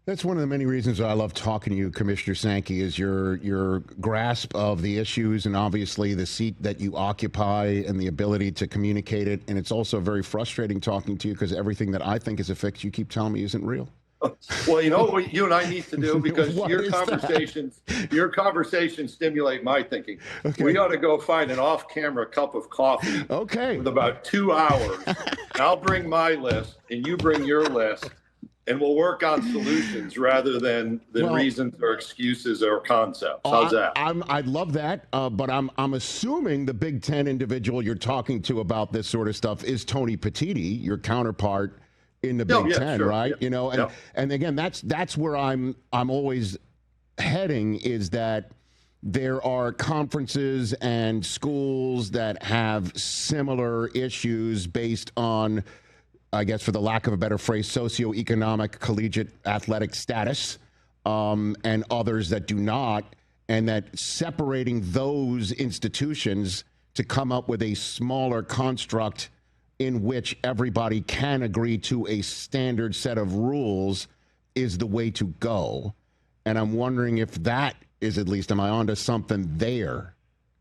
That's one of the many reasons I love talking to you, Commissioner Sankey, is your grasp of the issues and obviously the seat that you occupy and the ability to communicate it. And it's also very frustrating talking to you because everything that I think is a fix, you keep telling me isn't real. Well, you know what you and I need to do, because What your is conversations stimulate my thinking. Okay. We ought to go find an off-camera cup of coffee. Okay. With about 2 hours. I'll bring my list and you bring your list, and we'll work on solutions rather than reasons or excuses or concepts. How's that? I'd love that, but I'm assuming the Big Ten individual you're talking to about this sort of stuff is Tony Petitti, your counterpart in the Big Ten, sure. right? Yeah. You know, and again, that's where I'm always heading, is that there are conferences and schools that have similar issues based on, I guess, for the lack of a better phrase, socioeconomic collegiate athletic status, and others that do not, and that separating those institutions to come up with a smaller construct in which everybody can agree to a standard set of rules is the way to go. And I'm wondering if that is, at least, am I onto something there,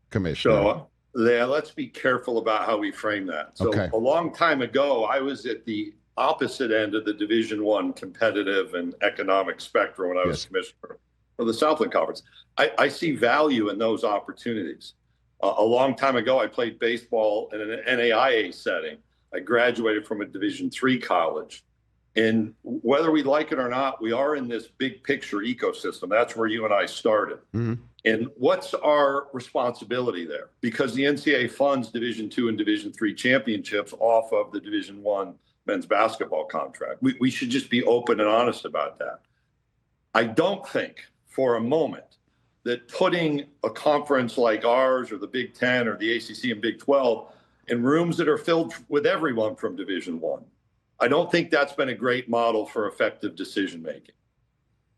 Commissioner? So, let's be careful about how we frame that. So Okay. A long time ago, I was at the opposite end of the Division I competitive and economic spectrum when I was commissioner of the Southland Conference. I see value in those opportunities. A long time ago, I played baseball in an NAIA setting. I graduated from a Division III college. And whether we like it or not, we are in this big picture ecosystem. That's where you and I started. Mm-hmm. And what's our responsibility there? Because the NCAA funds Division II and Division III championships off of the Division I men's basketball contract. We should just be open and honest about that. I don't think for a moment that putting a conference like ours or the Big Ten or the ACC and Big 12 in rooms that are filled with everyone from Division I don't think that's been a great model for effective decision making,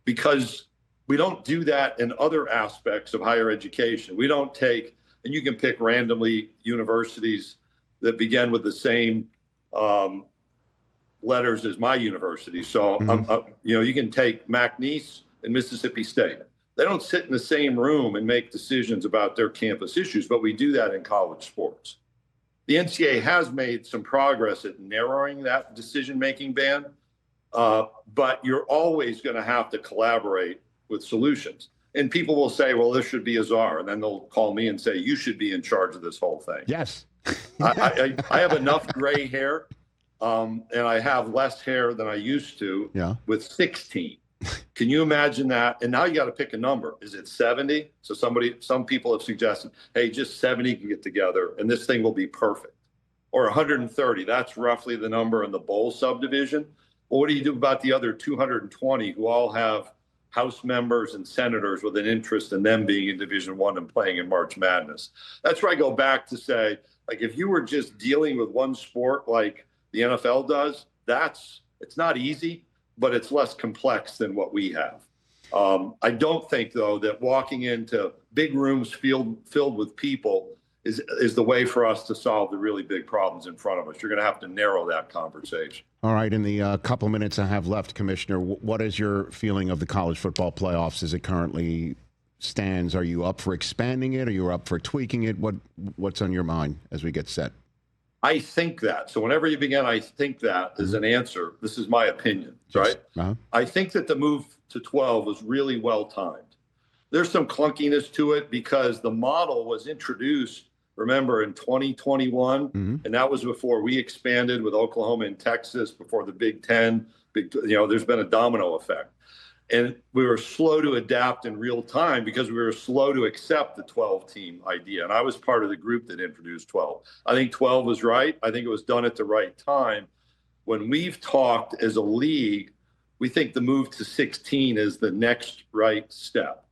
because we don't do that in other aspects of higher education. We don't take, and you can pick randomly universities that begin with the same letters as my university. So, you can take McNeese and Mississippi State. They don't sit in the same room and make decisions about their campus issues, but we do that in college sports. The NCAA has made some progress at narrowing that decision-making band, but you're always going to have to collaborate with solutions. And people will say, well, this should be a czar. And then they'll call me and say, you should be in charge of this whole thing. Yes. I have enough gray hair, and I have less hair than I used to with 16. Can you imagine that? And now you got to pick a number. Is it 70? So some people have suggested, hey, just 70 can get together and this thing will be perfect. Or 130, that's roughly the number in the bowl subdivision. Well, what do you do about the other 220 who all have House members and senators with an interest in them being in Division I and playing in March Madness? That's where I go back to say, like, if you were just dealing with one sport like the NFL does, it's not easy, but it's less complex than what we have. I don't think, though, that walking into big rooms filled with people is the way for us to solve the really big problems in front of us. You're going to have to narrow that conversation. All right. In the couple minutes I have left, Commissioner, what is your feeling of the college football playoffs as it currently stands? Are you up for expanding it? Are you up for tweaking it? What's on your mind as we get set? I think that. So whenever you begin, I think that is an answer. This is my opinion, right? Uh-huh. I think that the move to 12 was really well timed. There's some clunkiness to it because the model was introduced, remember, in 2021, and that was before we expanded with Oklahoma and Texas, before the Big Ten. There's been a domino effect. And we were slow to adapt in real time because we were slow to accept the 12-team idea. And I was part of the group that introduced 12. I think 12 was right. I think it was done at the right time. When we've talked as a league, we think the move to 16 is the next right step.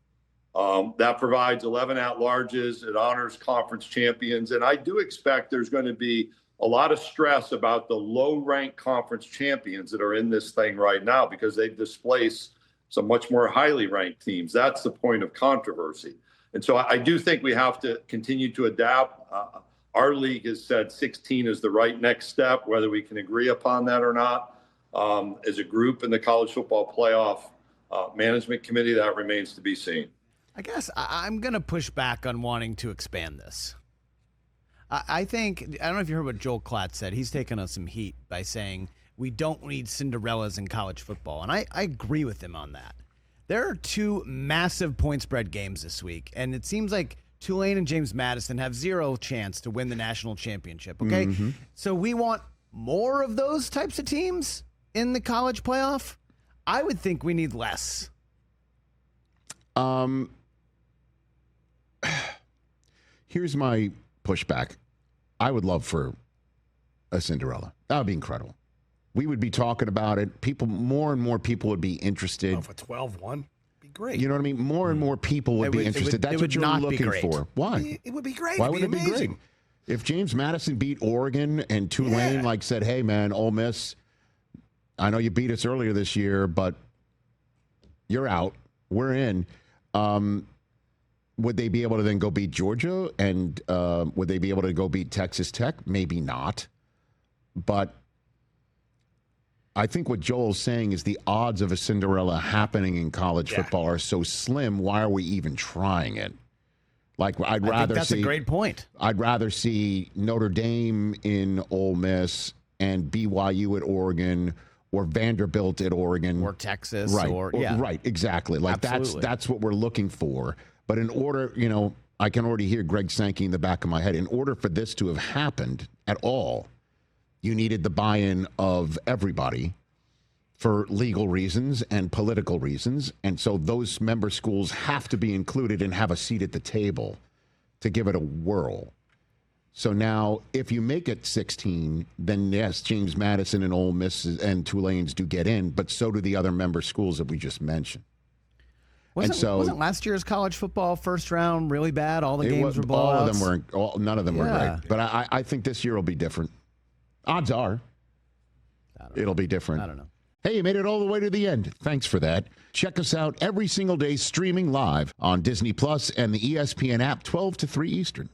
That provides 11 at-larges. It honors conference champions. And I do expect there's going to be a lot of stress about the low-ranked conference champions that are in this thing right now because they've displaced some much more highly ranked teams. That's the point of controversy. And so I do think we have to continue to adapt. Our league has said 16 is the right next step, whether we can agree upon that or not. As a group in the college football playoff, management committee, that remains to be seen. I guess I'm going to push back on wanting to expand this. I don't know if you heard what Joel Klatt said. He's taken us some heat by saying we don't need Cinderellas in college football. And I agree with him on that. There are 2 massive point spread games this week, and it seems like Tulane and James Madison have 0 chance to win the national championship, okay? Mm-hmm. So we want more of those types of teams in the college playoff? I would think we need less. Here's my pushback. I would love for a Cinderella. That would be incredible. We would be talking about it. More and more people would be interested. Oh, for 12-1, be great. You know what I mean? More and more people would be interested. That's what you're looking for. Why? It would be great. Why would it be great? If James Madison beat Oregon and Tulane said, hey, man, Ole Miss, I know you beat us earlier this year, but you're out. We're in. Would they be able to then go beat Georgia? And would they be able to go beat Texas Tech? Maybe not. But I think what Joel's saying is the odds of a Cinderella happening in college football are so slim. Why are we even trying it? Like, I think that's a great point. I'd rather see Notre Dame in Ole Miss and BYU at Oregon, or Vanderbilt at Oregon, or Texas, right, exactly. Like Absolutely. that's what we're looking for. But in order, I can already hear Greg Sankey in the back of my head. In order for this to have happened at all, you needed the buy-in of everybody for legal reasons and political reasons. And so those member schools have to be included and have a seat at the table to give it a whirl. So now, if you make it 16, then yes, James Madison and Ole Miss and Tulane's do get in, but so do the other member schools that we just mentioned. Wasn't last year's college football first round really bad? All the games were blowouts? None of them were great. But I think this year will be different. Odds are it'll be different. I don't know. Hey, you made it all the way to the end. Thanks for that. Check us out every single day streaming live on Disney Plus and the ESPN app 12 to 3 Eastern.